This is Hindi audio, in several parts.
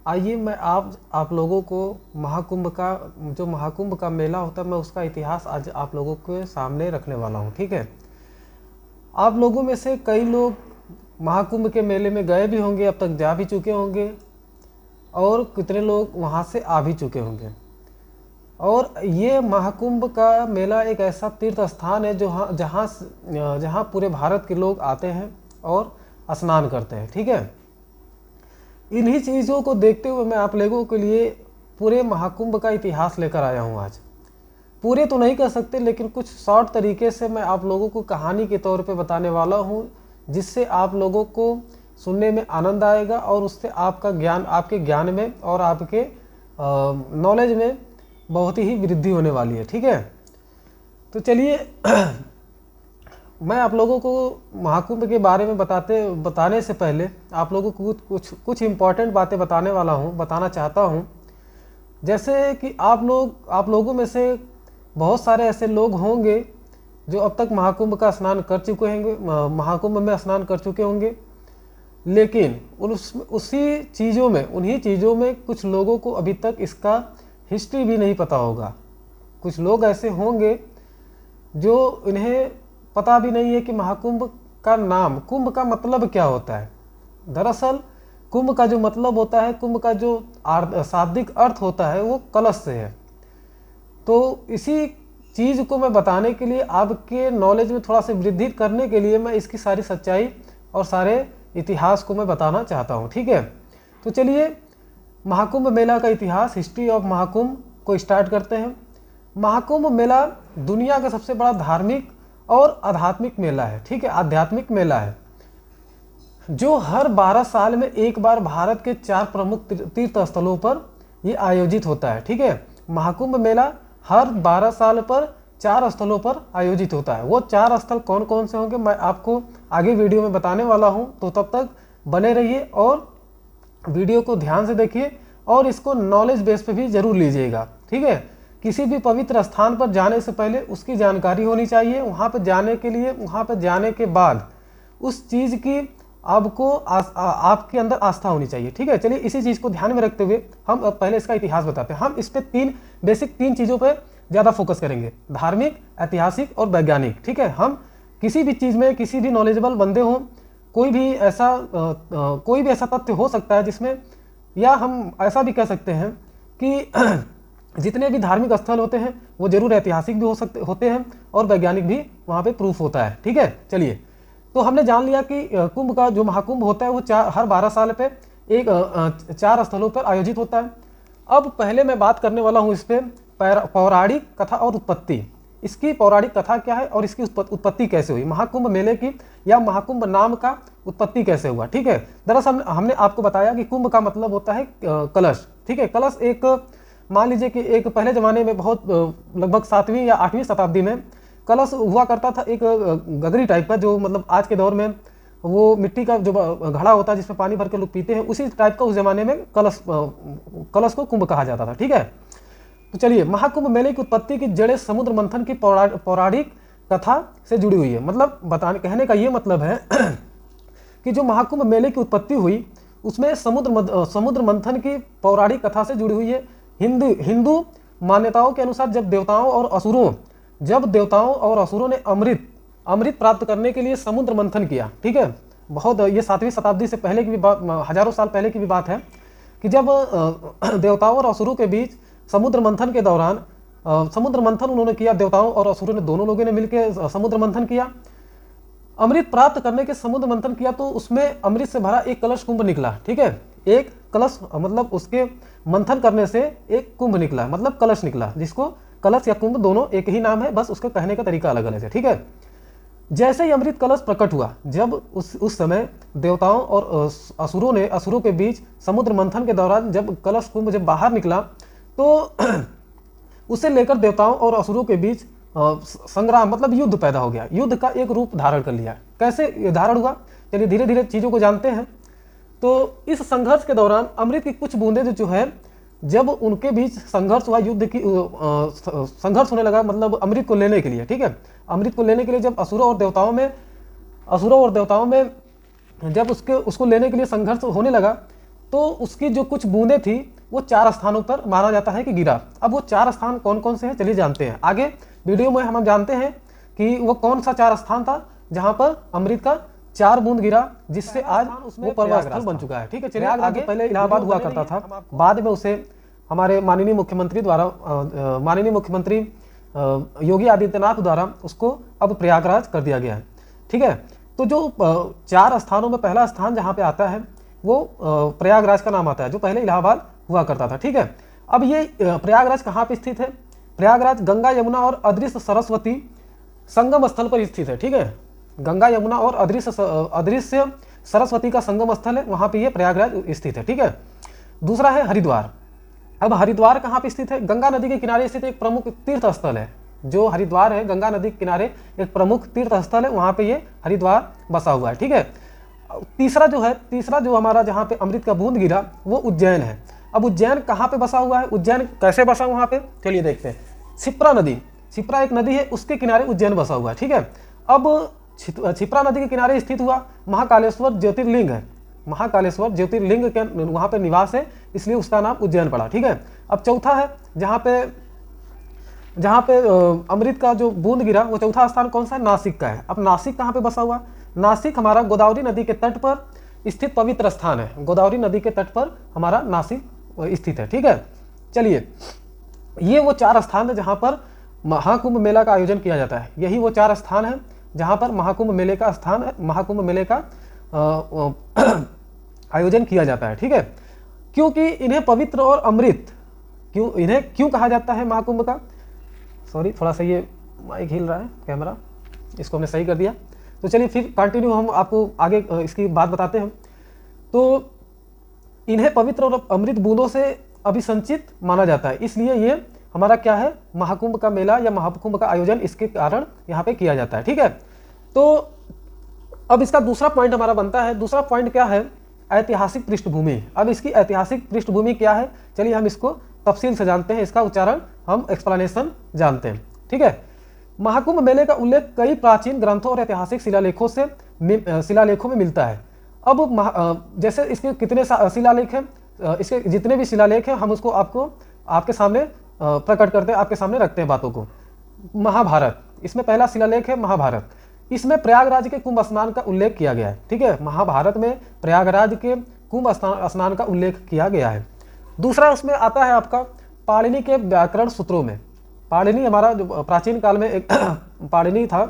आइए मैं आप लोगों को महाकुंभ का मेला होता है, मैं उसका इतिहास आज आप लोगों के सामने रखने वाला हूँ। ठीक है, आप लोगों में से कई लोग महाकुंभ के मेले में गए भी होंगे, अब तक जा भी चुके होंगे, और कितने लोग वहाँ से आ भी चुके होंगे। और ये महाकुंभ का मेला एक ऐसा तीर्थ स्थान है जहाँ पूरे भारत के लोग आते हैं और स्नान करते हैं। ठीक है, इन्हीं चीज़ों को देखते हुए मैं आप लोगों के लिए पूरे महाकुंभ का इतिहास लेकर आया हूँ आज। पूरे तो नहीं कर सकते, लेकिन कुछ शॉर्ट तरीके से मैं आप लोगों को कहानी के तौर पे बताने वाला हूँ, जिससे आप लोगों को सुनने में आनंद आएगा और उससे आपके ज्ञान में और आपके नॉलेज में बहुत ही वृद्धि होने वाली है। ठीक है, तो चलिए मैं आप लोगों को महाकुंभ के बारे में बताने से पहले आप लोगों को कुछ इम्पॉर्टेंट बातें बताना चाहता हूँ। जैसे कि आप लोगों में से बहुत सारे ऐसे लोग होंगे जो अब तक महाकुंभ का स्नान कर चुके होंगे, महाकुंभ में स्नान कर चुके होंगे, लेकिन उन्हीं चीज़ों में कुछ लोगों को अभी तक इसका हिस्ट्री भी नहीं पता होगा। कुछ लोग ऐसे होंगे जो इन्हें पता भी नहीं है कि महाकुंभ का नाम, कुंभ का मतलब क्या होता है। दरअसल कुंभ का जो मतलब होता है, कुंभ का जो शाब्दिक अर्थ होता है वो कलश से है। तो इसी चीज़ को मैं बताने के लिए, आपके नॉलेज में थोड़ा सा वृद्धि करने के लिए, मैं इसकी सारी सच्चाई और सारे इतिहास को मैं बताना चाहता हूँ। ठीक है, तो चलिए महाकुंभ मेला का इतिहास, हिस्ट्री ऑफ महाकुंभ को स्टार्ट करते हैं। महाकुंभ मेला दुनिया का सबसे बड़ा धार्मिक और आध्यात्मिक मेला है। ठीक है, आध्यात्मिक मेला है जो हर 12 साल में एक बार भारत के 4 प्रमुख तीर्थ स्थलों पर यह आयोजित होता है। ठीक है, महाकुंभ मेला हर 12 साल पर 4 स्थलों पर आयोजित होता है। वो 4 स्थल कौन कौन से होंगे मैं आपको आगे वीडियो में बताने वाला हूं, तो तब तक बने रहिए और वीडियो को ध्यान से देखिए और इसको नॉलेज बेस पे भी जरूर लीजिएगा। ठीक है, किसी भी पवित्र स्थान पर जाने से पहले उसकी जानकारी होनी चाहिए। वहाँ पर जाने के बाद उस चीज़ की आपको आपके अंदर आस्था होनी चाहिए। ठीक है, चलिए इसी चीज़ को ध्यान में रखते हुए हम पहले इसका इतिहास बताते हैं। हम इस पे 3 चीज़ों पर ज़्यादा फोकस करेंगे, धार्मिक, ऐतिहासिक और वैज्ञानिक। ठीक है, हम किसी भी चीज़ में किसी भी नॉलेजेबल बंदे हों, कोई भी ऐसा तथ्य हो सकता है जिसमें, या हम ऐसा भी कह सकते हैं कि जितने भी धार्मिक स्थल होते हैं वो जरूर ऐतिहासिक भी होते हैं और वैज्ञानिक भी वहाँ पे प्रूफ होता है। ठीक है, चलिए तो हमने जान लिया कि कुंभ का जो महाकुंभ होता है वो हर 12 साल पे 4 स्थलों पर आयोजित होता है। अब पहले मैं बात करने वाला हूँ इस पर पौराणिक कथा और उत्पत्ति। इसकी पौराणिक कथा क्या है और इसकी उत्पत्ति कैसे हुई, महाकुंभ मेले की या महाकुंभ नाम का उत्पत्ति कैसे हुआ। ठीक है, दरअसल हमने आपको बताया कि कुंभ का मतलब होता है कलश। ठीक है, कलश एक, मान लीजिए कि एक पहले ज़माने में बहुत लगभग 7वीं या 8वीं शताब्दी में कलश हुआ करता था, एक गगरी टाइप का, जो मतलब आज के दौर में वो मिट्टी का जो घड़ा होता है जिसमें पानी भर के लोग पीते हैं, उसी टाइप का उस जमाने में कलश को कुंभ कहा जाता था। ठीक है, तो चलिए महाकुंभ मेले की उत्पत्ति की जड़ें समुद्र मंथन की पौराणिक कथा से जुड़ी हुई है। मतलब कहने का ये मतलब है कि जो महाकुंभ मेले की उत्पत्ति हुई उसमें समुद्र मंथन की पौराणिक कथा से जुड़ी हुई है। हिंदू मान्यताओं के अनुसार जब देवताओं और असुरों ने अमृत प्राप्त करने के लिए समुद्र मंथन किया। ठीक है, बहुत ये 7वीं शताब्दी से पहले की भी बात, हजारों साल पहले की भी बात है कि जब देवताओं और असुरों के बीच समुद्र मंथन के दौरान समुद्र मंथन उन्होंने किया, देवताओं और असुरों ने दोनों लोगों ने मिलकर समुद्र मंथन किया, अमृत प्राप्त करने के समुद्र मंथन किया, तो उसमें अमृत से भरा एक कलश कुंभ निकला। ठीक है, एक कलश मतलब उसके मंथन करने से एक कुंभ निकला, मतलब कलश निकला, जिसको कलश या कुंभ दोनों एक ही नाम है, बस उसका कहने का तरीका अलग अलग है। ठीक है, जैसे ही अमृत कलश प्रकट हुआ, जब उस समय देवताओं और असुरों के बीच समुद्र मंथन के दौरान जब कलश कुंभ जब बाहर निकला, तो उसे लेकर देवताओं और असुरों के बीच संग्राम मतलब युद्ध पैदा हो गया। युद्ध का एक रूप धारण कर लिया। कैसे धारण हुआ, चलिए धीरे धीरे चीज़ों को जानते हैं। तो इस संघर्ष के दौरान अमृत की कुछ बूंदें जो है, जब उनके बीच संघर्ष हुआ, संघर्ष होने लगा, मतलब अमृत को लेने के लिए। ठीक है, अमृत को लेने के लिए जब असुरों और देवताओं में जब उसको लेने के लिए संघर्ष होने लगा, तो उसकी जो कुछ बूंदें थी वो 4 स्थानों पर माना जाता है कि गिरा। अब वो 4 स्थान कौन कौन से हैं चलिए जानते हैं। आगे वीडियो में हम जानते हैं कि वो कौन सा 4 स्थान था जहां पर अमृत का 4 बूंद गिरा, जिससे आज वो पर्वत बन चुका है। ठीक है, चलिए आगे। पहले इलाहाबाद हुआ करता था, बाद में उसे हमारे माननीय मुख्यमंत्री द्वारा माननीय मुख्यमंत्री योगी आदित्यनाथ द्वारा उसको अब प्रयागराज कर दिया गया है। ठीक है, तो जो 4 स्थानों में पहला स्थान जहाँ पे आता है वो प्रयागराज का नाम आता है, जो पहले इलाहाबाद हुआ करता था। ठीक है, अब ये प्रयागराज कहाँ पे स्थित है? प्रयागराज गंगा यमुना और अदृश्य सरस्वती संगम स्थल पर स्थित है। ठीक है, गंगा यमुना और अदृश्य सरस्वती का संगम स्थल है, वहाँ पे ये प्रयागराज स्थित है। ठीक है, दूसरा है हरिद्वार। अब हरिद्वार कहाँ पे स्थित है? गंगा नदी के किनारे स्थित एक प्रमुख तीर्थ स्थल है। जो हरिद्वार है गंगा नदी के किनारे एक प्रमुख तीर्थ स्थल है, वहाँ पे ये हरिद्वार बसा हुआ है। ठीक है, तीसरा जो हमारा जहाँ पे अमृत का बूंद गिरा वो उज्जैन है। अब उज्जैन कहाँ पे बसा हुआ है? उज्जैन कैसे बसा वहाँ पे चलिए देखते हैं। क्षिप्रा नदी, क्षिप्रा एक नदी है, उसके किनारे उज्जैन बसा हुआ है। ठीक है, अब क्षिप्रा नदी के किनारे स्थित हुआ महाकालेश्वर ज्योतिर्लिंग है। महाकालेश्वर ज्योतिर्लिंग के वहाँ पे निवास है, इसलिए उसका नाम उज्जैन पड़ा। ठीक है, अब चौथा है जहाँ पे अमृत का जो बूंद गिरा वो चौथा स्थान कौन सा है? नासिक का है। अब नासिक कहाँ पे बसा हुआ? नासिक हमारा गोदावरी नदी के तट पर स्थित पवित्र स्थान है। गोदावरी नदी के तट पर हमारा नासिक स्थित है। ठीक है, चलिए ये वो 4 स्थान है जहाँ पर महाकुंभ मेला का आयोजन किया जाता है। यही वो 4 स्थान है जहाँ पर महाकुंभ मेले का स्थान है, महाकुंभ मेले का आयोजन किया जाता है। ठीक है, क्योंकि इन्हें पवित्र और अमृत क्यों कहा जाता है महाकुंभ का? सॉरी, थोड़ा सा ये माइक हिल रहा है, कैमरा, इसको हमने सही कर दिया। तो चलिए फिर कंटिन्यू हम आपको आगे इसकी बात बताते हैं। तो इन्हें पवित्र और अमृत बूंदों से अभिसंचित माना जाता है, इसलिए ये हमारा क्या है? महाकुंभ का मेला या महाकुंभ का आयोजन इसके कारण यहाँ पे किया जाता है। ठीक है, तो अब इसका दूसरा पॉइंट हमारा बनता है। दूसरा पॉइंट क्या है? ऐतिहासिक पृष्ठभूमि। अब इसकी ऐतिहासिक पृष्ठभूमि क्या है चलिए हम इसको तफसील से जानते हैं, इसका उच्चारण हम एक्सप्लेनेशन जानते हैं। ठीक है, महाकुंभ मेले का उल्लेख कई प्राचीन ग्रंथों और ऐतिहासिक शिलालेखों में मिलता है। अब जैसे इसके कितने शिलालेख हैं, इसके जितने भी शिलालेख हैं हम उसको आपके सामने प्रकट करते हैं, आपके सामने रखते हैं बातों को। महाभारत, इसमें पहला शिलालेख है महाभारत। इसमें प्रयागराज के कुंभ स्नान का उल्लेख किया गया है। ठीक है, महाभारत में प्रयागराज के कुंभ स्नान का उल्लेख किया गया है। दूसरा उसमें आता है आपका पाणिनि के व्याकरण सूत्रों में। पाणिनि हमारा जो प्राचीन काल में एक पाणिनि था,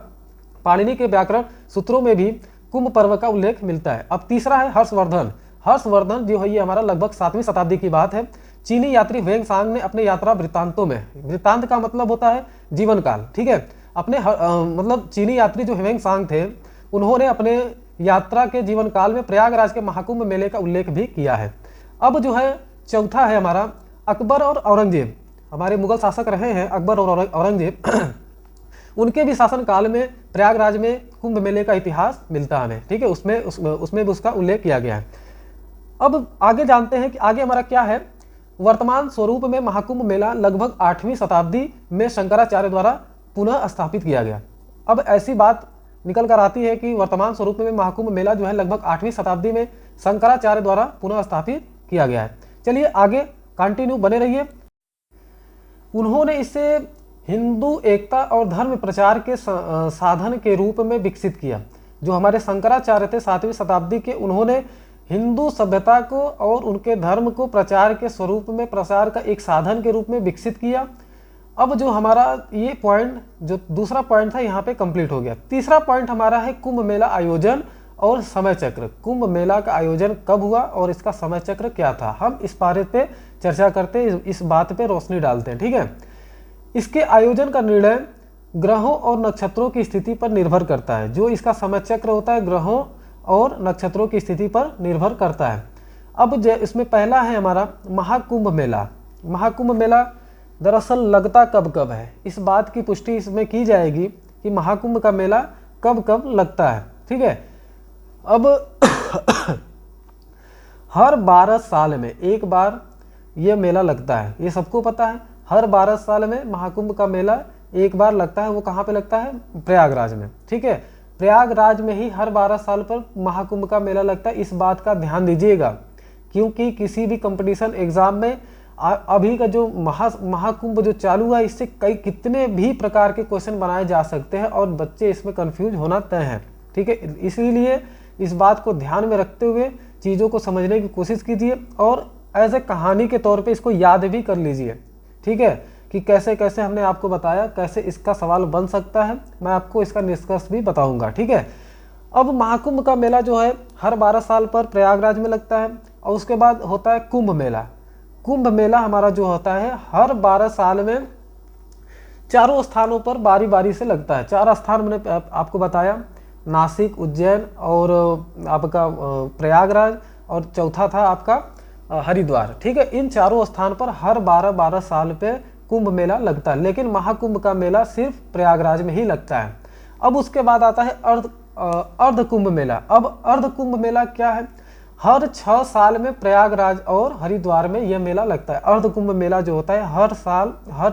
पाणिनि के व्याकरण सूत्रों में भी कुंभ पर्व का उल्लेख मिलता है। अब तीसरा है हर्षवर्धन। हर्षवर्धन जो है ये हमारा लगभग 7वीं शताब्दी की बात है। चीनी यात्री ह्वेंसांग ने अपने यात्रा वृत्तांतों में, वृत्तांत का मतलब होता है जीवन काल। ठीक है, अपने मतलब चीनी यात्री जो ह्वेंसांग थे उन्होंने अपने यात्रा के जीवन काल में प्रयागराज के महाकुंभ मेले का उल्लेख भी किया है। अब जो है चौथा है हमारा अकबर और औरंगजेब। हमारे मुगल शासक रहे हैं अकबर और औरंगजेब उनके भी शासन काल में प्रयागराज में कुंभ मेले का इतिहास मिलता है हमें। ठीक है, उसमें भी उसका उल्लेख किया गया है। अब आगे जानते हैं कि आगे हमारा क्या है। वर्तमान स्वरूप में महाकुंभ मेला लगभग 8वीं शताब्दी में शंकराचार्य द्वारा पुनः स्थापित किया गया। अब ऐसी बात निकल कर आती है कि वर्तमान स्वरूप में महाकुंभ मेला जो है लगभग 8वीं शताब्दी में शंकराचार्य द्वारा पुनः स्थापित किया गया है। चलिए आगे कंटिन्यू बने रहिए। उन्होंने इसे हिंदू एकता और धर्म प्रचार के साधन के रूप में विकसित किया। जो हमारे शंकराचार्य थे 7वीं शताब्दी के, उन्होंने हिंदू सभ्यता को और उनके धर्म को प्रचार के स्वरूप में, प्रसार का एक साधन के रूप में विकसित किया। अब जो हमारा ये पॉइंट, जो दूसरा पॉइंट था यहाँ पे कंप्लीट हो गया। तीसरा पॉइंट हमारा है कुंभ मेला आयोजन और समय चक्र। कुंभ मेला का आयोजन कब हुआ और इसका समय चक्र क्या था, हम इस बारे पे चर्चा करते हैं, इस बात पे रोशनी डालते हैं। ठीक है, इसके आयोजन का निर्णय ग्रहों और नक्षत्रों की स्थिति पर निर्भर करता है। जो इसका समय चक्र होता है ग्रहों और नक्षत्रों की स्थिति पर निर्भर करता है। अब इसमें पहला है हमारा महाकुंभ मेला। महाकुंभ मेला दरअसल लगता कब कब है, इस बात की पुष्टि इसमें की जाएगी कि महाकुंभ का मेला कब कब लगता है। ठीक है, अब हर 12 साल में एक बार ये मेला लगता है, ये सबको पता है। हर 12 साल में महाकुंभ का मेला एक बार लगता है। वो कहाँ पे लगता है? प्रयागराज में। ठीक है, प्रयागराज में ही हर 12 साल पर महाकुंभ का मेला लगता है। इस बात का ध्यान दीजिएगा क्योंकि किसी भी कंपटीशन एग्जाम में अभी का जो महाकुंभ जो चालू है, इससे कितने भी प्रकार के क्वेश्चन बनाए जा सकते हैं और बच्चे इसमें कंफ्यूज होना तय है। ठीक है, इसीलिए इस बात को ध्यान में रखते हुए चीज़ों को समझने की कोशिश कीजिए और एज ए कहानी के तौर पे इसको याद भी कर लीजिए। ठीक है, कि कैसे कैसे हमने आपको बताया कैसे इसका सवाल बन सकता है, मैं आपको इसका निष्कर्ष भी बताऊंगा। ठीक है, अब महाकुंभ का मेला जो है हर 12 साल पर प्रयागराज में लगता है और उसके बाद होता है कुंभ मेला। कुंभ मेला हमारा जो होता है हर 12 साल में चारों स्थानों पर बारी बारी से लगता है। 4 स्थान मैंने आपको बताया, नासिक, उज्जैन और आपका प्रयागराज, और चौथा था आपका हरिद्वार। ठीक है, इन चारों स्थान पर हर 12 साल पे कुंभ मेला लगता है, लेकिन महाकुंभ का मेला सिर्फ प्रयागराज में ही लगता है। अब उसके बाद आता है अर्ध कुंभ मेला। अब अर्ध कुंभ मेला क्या है, हर 6 साल में प्रयागराज और हरिद्वार में यह मेला लगता है। अर्ध कुंभ मेला जो होता है हर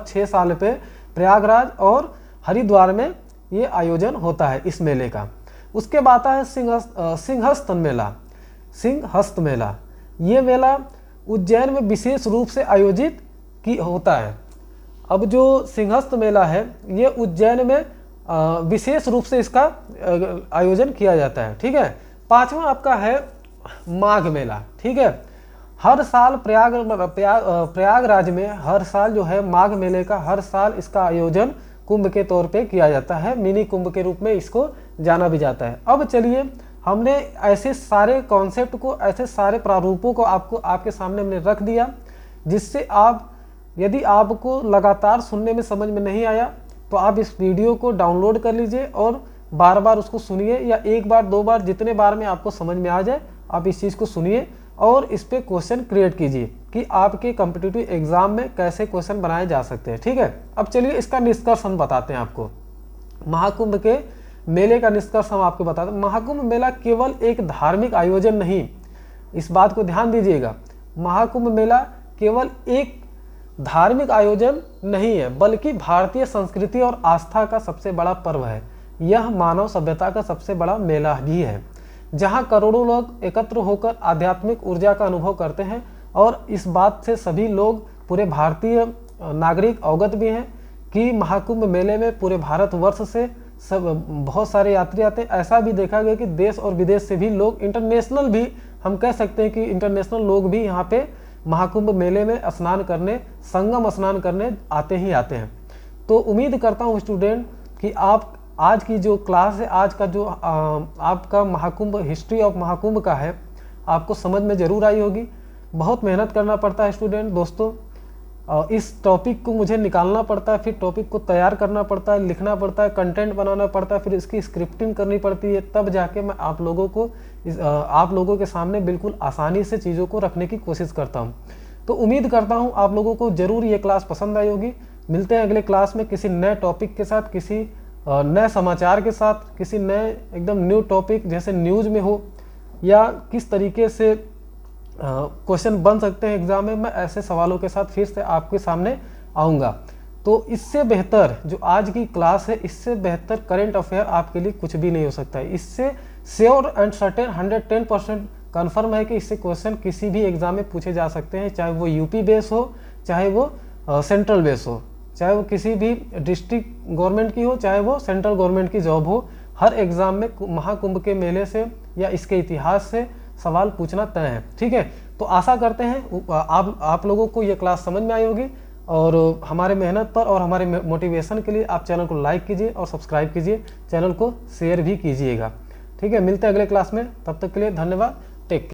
6 साल पे प्रयागराज और हरिद्वार में ये आयोजन होता है इस मेले का। उसके बाद आता है सिंहस्थ मेला। सिंहस्थ मेला, ये मेला उज्जैन में विशेष रूप से आयोजित होता है। अब जो सिंहस्थ मेला है ये उज्जैन में विशेष रूप से इसका आयोजन किया जाता है। ठीक है, 5वां आपका है माघ मेला। ठीक है, हर साल प्रयागराज में हर साल जो है माघ मेले का हर साल इसका आयोजन कुंभ के तौर पे किया जाता है, मिनी कुंभ के रूप में इसको जाना भी जाता है। अब चलिए, हमने ऐसे सारे कॉन्सेप्ट को, ऐसे सारे प्रारूपों को आपके सामने हमने रख दिया, जिससे आप, यदि आपको लगातार सुनने में समझ में नहीं आया तो आप इस वीडियो को डाउनलोड कर लीजिए और बार बार उसको सुनिए, या 1 बार 2 बार जितने बार में आपको समझ में आ जाए आप इस चीज़ को सुनिए और इस पे क्वेश्चन क्रिएट कीजिए कि आपके कॉम्पिटिटिव एग्जाम में कैसे क्वेश्चन बनाए जा सकते हैं। ठीक है, अब चलिए इसका निष्कर्ष हम बताते हैं आपको। महाकुंभ के मेले का निष्कर्ष हम आपको बताते हैं। महाकुंभ मेला केवल एक धार्मिक आयोजन नहीं, इस बात को ध्यान दीजिएगा, महाकुंभ मेला केवल एक धार्मिक आयोजन नहीं है, बल्कि भारतीय संस्कृति और आस्था का सबसे बड़ा पर्व है। यह मानव सभ्यता का सबसे बड़ा मेला भी है, जहां करोड़ों लोग एकत्र होकर आध्यात्मिक ऊर्जा का अनुभव करते हैं, और इस बात से सभी लोग, पूरे भारतीय नागरिक अवगत भी हैं कि महाकुंभ मेले में पूरे भारतवर्ष से सब बहुत सारे यात्री आते हैं। ऐसा भी देखा गया कि देश और विदेश से भी लोग, इंटरनेशनल भी हम कह सकते हैं कि इंटरनेशनल लोग भी यहाँ पे महाकुंभ मेले में स्नान करने, संगम स्नान करने आते ही आते हैं। तो उम्मीद करता हूँ स्टूडेंट कि आप आज की जो क्लास है, आज का जो आपका महाकुंभ, हिस्ट्री ऑफ महाकुंभ का है, आपको समझ में ज़रूर आई होगी। बहुत मेहनत करना पड़ता है स्टूडेंट दोस्तों, इस टॉपिक को मुझे निकालना पड़ता है, फिर टॉपिक को तैयार करना पड़ता है, लिखना पड़ता है, कंटेंट बनाना पड़ता है, फिर इसकी स्क्रिप्टिंग करनी पड़ती है, तब जाके मैं आप लोगों के सामने बिल्कुल आसानी से चीज़ों को रखने की कोशिश करता हूँ। तो उम्मीद करता हूँ आप लोगों को ज़रूर ये क्लास पसंद आई होगी। मिलते हैं अगले क्लास में किसी नए टॉपिक के साथ, किसी नए समाचार के साथ, किसी नए एकदम न्यू टॉपिक, जैसे न्यूज़ में हो या किस तरीके से क्वेश्चन बन सकते हैं एग्जाम में, मैं ऐसे सवालों के साथ फिर से आपके सामने आऊँगा। तो इससे बेहतर जो आज की क्लास है, इससे बेहतर करंट अफेयर आपके लिए कुछ भी नहीं हो सकता है। इससे श्योर एंड सर्टेन 110% कन्फर्म है कि इससे क्वेश्चन किसी भी एग्जाम में पूछे जा सकते हैं, चाहे वो यूपी बेस हो, चाहे वो सेंट्रल बेस हो, चाहे वो किसी भी डिस्ट्रिक्ट गवर्नमेंट की हो, चाहे वो सेंट्रल गवर्नमेंट की जॉब हो। हर एग्जाम में महाकुंभ के मेले से या इसके इतिहास से सवाल पूछना तय है। ठीक है, तो आशा करते हैं आप लोगों को ये क्लास समझ में आई होगी, और हमारे मेहनत पर और हमारे मोटिवेशन के लिए आप चैनल को लाइक कीजिए और सब्सक्राइब कीजिए, चैनल को शेयर भी कीजिएगा। ठीक है, मिलते हैं अगले क्लास में, तब तक के लिए धन्यवाद, टेक केयर।